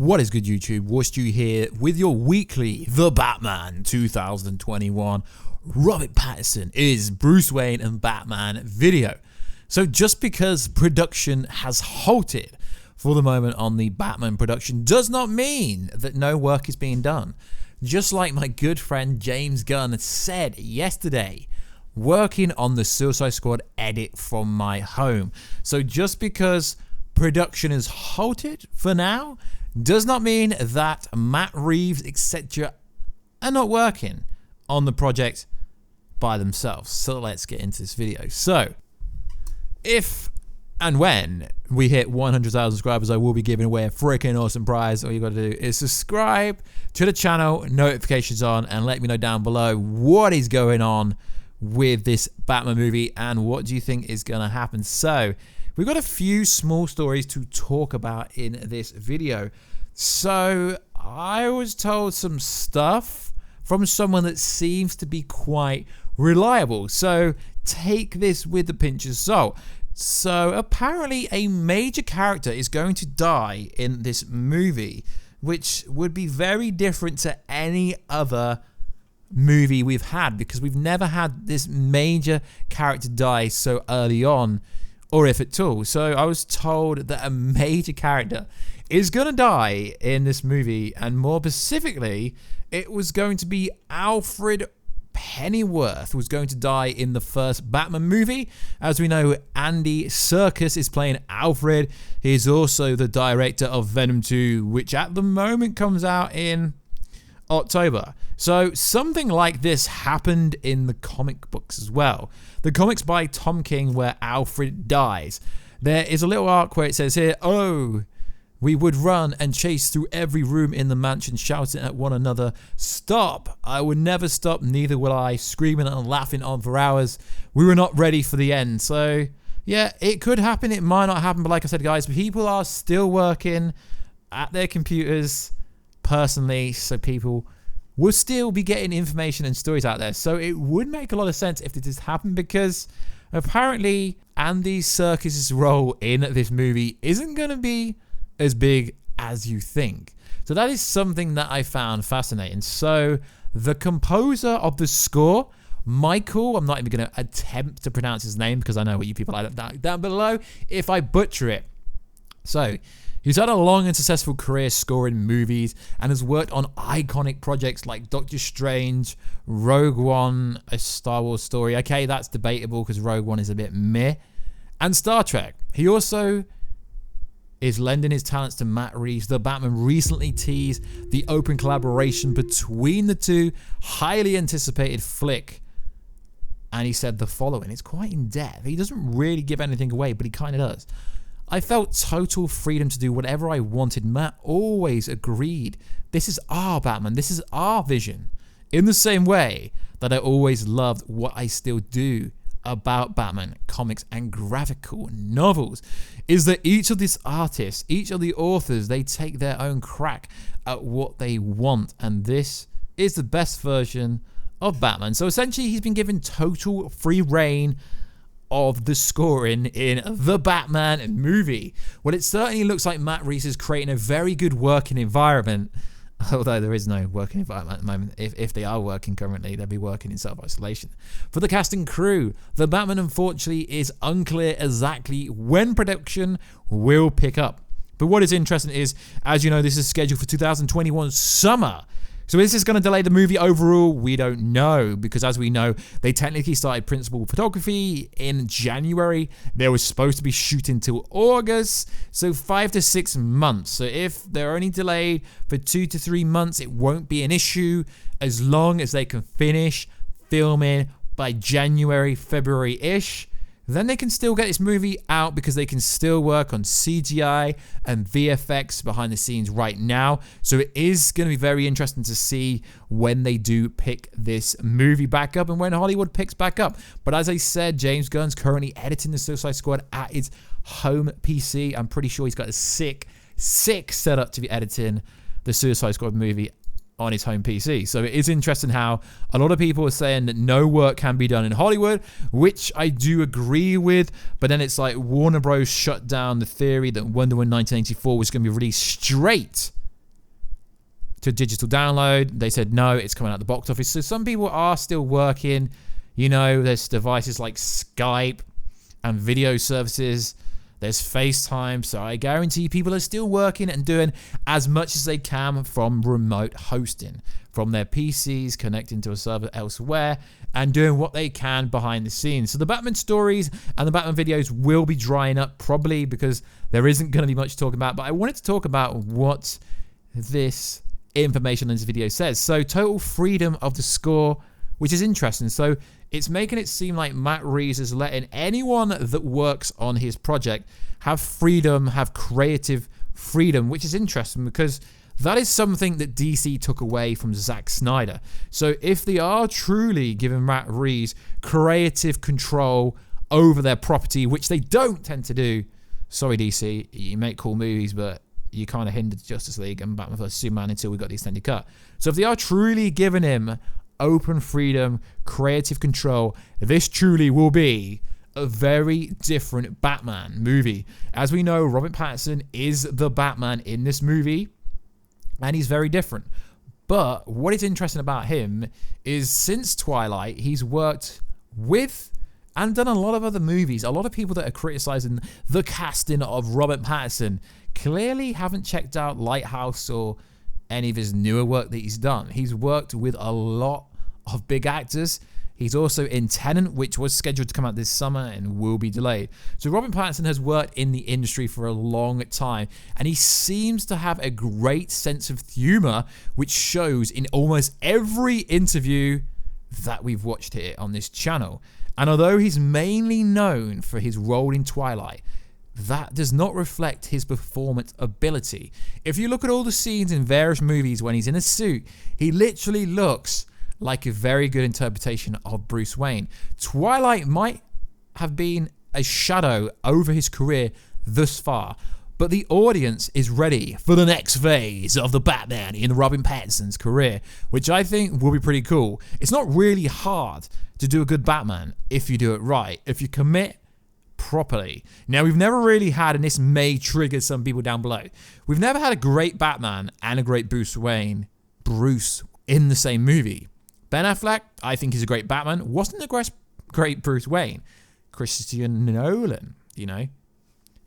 What is good, YouTube? Warstu here with your weekly The Batman 2021 Robert Pattinson is Bruce Wayne and Batman video. So just because production has halted for the moment on the Batman production does not mean that no work is being done. Just like my good friend James Gunn said yesterday, working on the Suicide Squad edit from my home. So just because production is halted for now does not mean that Matt Reeves, etc. are not working on the project by themselves. So let's get into this video. So if and when we hit 100,000 subscribers, I will be giving away a freaking awesome prize. All you got to do is subscribe to the channel, notifications on, and let me know down below what is going on with this Batman movie and what do you think is going to happen. So we've got a few small stories to talk about in this video. So I was told some stuff from someone that seems to be quite reliable. So take this with a pinch of salt. So apparently a major character is going to die in this movie, which would be very different to any other movie we've had, because we've never had this major character die so early on, or if at all. So I was told that a major character is going to die in this movie, and more specifically, it was going to be Alfred Pennyworth was going to die in the first Batman movie. As we know, Andy Serkis is playing Alfred. He's also the director of Venom 2, which at the moment comes out in October. So something like this happened in the comic books as well. The comics by Tom King where Alfred dies. There is a little arc where it says here, "Oh, we would run and chase through every room in the mansion, shouting at one another, 'Stop! I would never stop, neither will I,' screaming and laughing on for hours. We were not ready for the end." So yeah, it could happen, it might not happen, but like I said, guys, people are still working at their computers personally, so people will still be getting information and stories out there. So it would make a lot of sense if this happened, because apparently Andy Serkis' role in this movie isn't going to be as big as you think. So that is something that I found fascinating. So the composer of the score, Michael, I'm not even going to attempt to pronounce his name because I know what you people like down below if I butcher it. So he's had a long and successful career scoring movies and has worked on iconic projects like Doctor Strange, Rogue One, a Star Wars story. Okay, that's debatable because Rogue One is a bit meh. And Star Trek. He also is lending his talents to Matt Reeves. The Batman recently teased the open collaboration between the two, highly anticipated flick. And he said the following. It's quite in depth. He doesn't really give anything away, but he kind of does. "I felt total freedom to do whatever I wanted. Matt always agreed. This is our Batman. This is our vision. In the same way that I always loved what I still do about Batman comics and graphical novels, is that each of these artists, each of the authors, they take their own crack at what they want, and this is the best version of Batman." So essentially he's been given total free reign of the scoring in the Batman movie. Well, it certainly looks like Matt Reeves is creating a very good working environment, although there is no working environment at the moment. If they are working currently, they'll be working in self-isolation. For the cast and crew, the Batman unfortunately is unclear exactly when production will pick up. But what is interesting is, as you know, this is scheduled for 2021 summer. So is this going to delay the movie overall? We don't know, because as we know, they technically started principal photography in January. They were supposed to be shooting till August, so 5 to 6 months. So if they're only delayed for 2 to 3 months, it won't be an issue as long as they can finish filming by January, February-ish. Then they can still get this movie out because they can still work on CGI and VFX behind the scenes right now. So it is going to be very interesting to see when they do pick this movie back up and when Hollywood picks back up. But as I said, James Gunn's currently editing the Suicide Squad at his home PC. I'm pretty sure he's got a sick setup to be editing the Suicide Squad movie on his home PC. So it is interesting how a lot of people are saying that no work can be done in Hollywood, which I do agree with, but then it's like Warner Bros. Shut down the theory that Wonder Woman 1984 was going to be released straight to digital download. They said no, it's coming out the box office. So some people are still working. You know, there's devices like Skype and video services. There's FaceTime. So I guarantee people are still working and doing as much as they can from remote hosting, from their PCs connecting to a server elsewhere and doing what they can behind the scenes. So the Batman stories and the Batman videos will be drying up probably because there isn't going to be much to talk about. But I wanted to talk about what this information in this video says. So total freedom of the score, which is interesting. So it's making it seem like Matt Reeves is letting anyone that works on his project have freedom, have creative freedom, which is interesting because that is something that DC took away from Zack Snyder. So if they are truly giving Matt Reeves creative control over their property, which they don't tend to do, sorry DC, you make cool movies, but you kind of hindered Justice League and Batman vs Superman until we got the extended cut. So if they are truly giving him open freedom, creative control, this truly will be a very different Batman movie. As we know, Robert Pattinson is the Batman in this movie, and he's very different. But what is interesting about him is since Twilight, he's worked with and done a lot of other movies. A lot of people that are criticizing the casting of Robert Pattinson clearly haven't checked out Lighthouse or any of his newer work that he's done. He's worked with a lot of big actors. He's also in Tenet, which was scheduled to come out this summer and will be delayed. So Robert Pattinson has worked in the industry for a long time, and he seems to have a great sense of humor, which shows in almost every interview that we've watched here on this channel. And although he's mainly known for his role in Twilight, that does not reflect his performance ability. If you look at all the scenes in various movies when he's in a suit, he literally looks like a very good interpretation of Bruce Wayne. Twilight might have been a shadow over his career thus far, but the audience is ready for the next phase of the Batman in Robert Pattinson's career, which I think will be pretty cool. It's not really hard to do a good Batman if you do it right, if you commit properly. Now, we've never really had, and this may trigger some people down below, we've never had a great Batman and a great Bruce in the same movie. Ben Affleck, I think, is a great Batman. Wasn't a great Bruce Wayne. Christian Nolan, you know.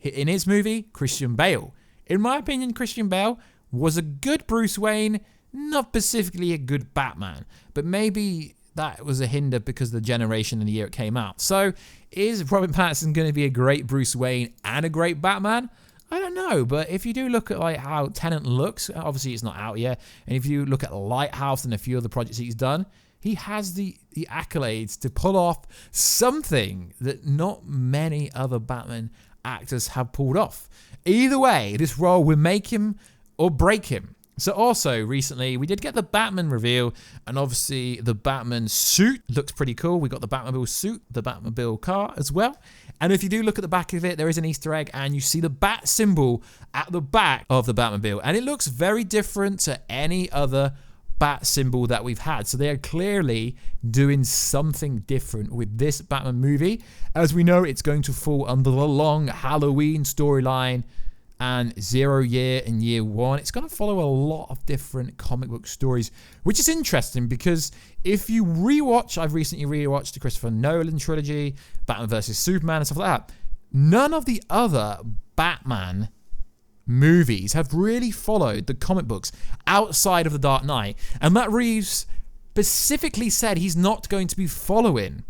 In his movie, Christian Bale. In my opinion, Christian Bale was a good Bruce Wayne, not specifically a good Batman. But maybe that was a hinder because of the generation and the year it came out. So, is Robert Pattinson going to be a great Bruce Wayne and a great Batman? I don't know, but if you do look at like how Tenet looks, obviously it's not out yet, and if you look at Lighthouse and a few other projects he's done, he has the accolades to pull off something that not many other Batman actors have pulled off. Either way, this role will make him or break him. So also, recently, we did get the Batman reveal, and obviously the Batman suit looks pretty cool. We got the Batmobile suit, the Batmobile car as well. And if you do look at the back of it, there is an Easter egg, and you see the bat symbol at the back of the Batmobile. And it looks very different to any other bat symbol that we've had. So they are clearly doing something different with this Batman movie. As we know, it's going to fall under the long Halloween storyline and 0 year and year 1. It's going to follow a lot of different comic book stories, which is interesting because if you rewatch, I've recently rewatched the Christopher Nolan trilogy, Batman vs Superman and stuff like that. None of the other Batman movies have really followed the comic books outside of The Dark Knight. And Matt Reeves specifically said he's not going to be following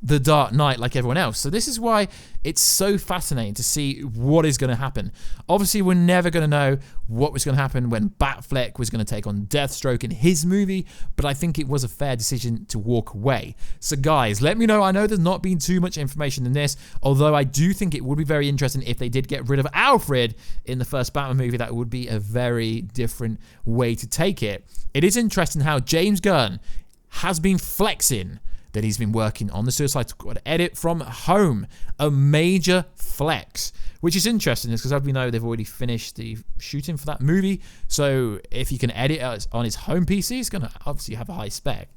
The Dark Knight like everyone else. So this is why it's so fascinating to see what is going to happen. Obviously, we're never going to know what was going to happen when Batfleck was going to take on Deathstroke in his movie, but I think it was a fair decision to walk away. So guys, let me know. I know there's not been too much information in this, although I do think it would be very interesting if they did get rid of Alfred in the first Batman movie. That would be a very different way to take it. It is interesting how James Gunn has been flexing that he's been working on the Suicide Squad edit from home. A major flex, which is interesting because as we know, they've already finished the shooting for that movie. So if you can edit on his home PC, it's going to obviously have a high spec.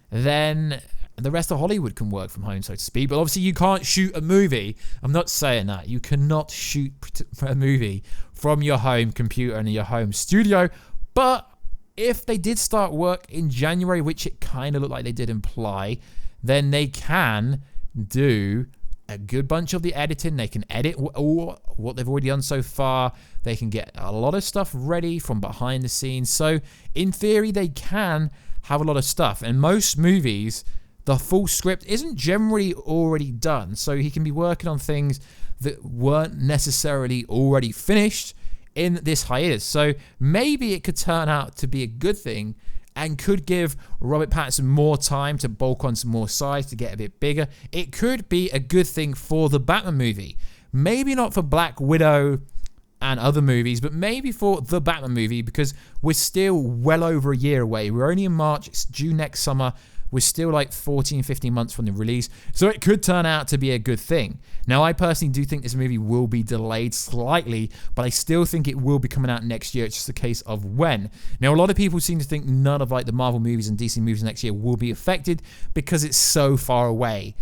Then the rest of Hollywood can work from home, so to speak. But obviously you can't shoot a movie. I'm not saying that. You cannot shoot a movie from your home computer and your home studio. But if they did start work in January, which it kind of looked like they did imply, then they can do a good bunch of the editing. They can edit what they've already done so far. They can get a lot of stuff ready from behind the scenes. So in theory, they can have a lot of stuff. And most movies, the full script isn't generally already done. So he can be working on things that weren't necessarily already finished in this hiatus. So maybe it could turn out to be a good thing and could give Robert Pattinson more time to bulk on some more size, to get a bit bigger. It could be a good thing for the Batman movie. Maybe not for Black Widow and other movies, but maybe for the Batman movie, because we're still well over a year away. We're only in March. It's due next summer. We're still like 14, 15 months from the release. So it could turn out to be a good thing. Now, I personally do think this movie will be delayed slightly, but I still think it will be coming out next year. It's just a case of when. Now, a lot of people seem to think none of like the Marvel movies and DC movies next year will be affected because it's so far away.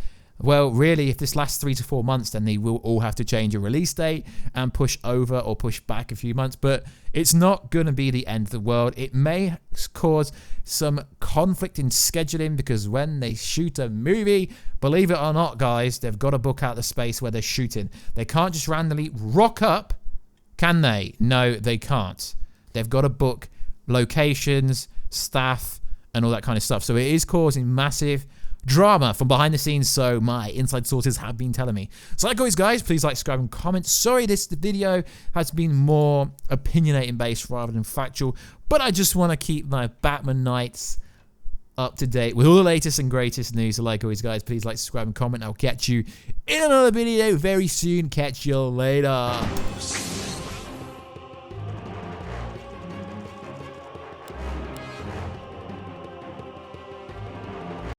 Well, really, if this lasts 3 to 4 months, then they will all have to change a release date and push over or push back a few months. But it's not going to be the end of the world. It may cause some conflict in scheduling, because when they shoot a movie, believe it or not, guys, they've got to book out the space where they're shooting. They can't just randomly rock up, can they? No, they can't. They've got to book locations, staff, and all that kind of stuff. So it is causing massive drama from behind the scenes, so my inside sources have been telling me. So like always, guys, please like, subscribe, and comment. Sorry this video has been more opinionating based rather than factual, but I just want to keep my Batman nights up to date with all the latest and greatest news. So like always, guys, please like, subscribe, and comment. I'll catch you in another video very soon. Catch you later.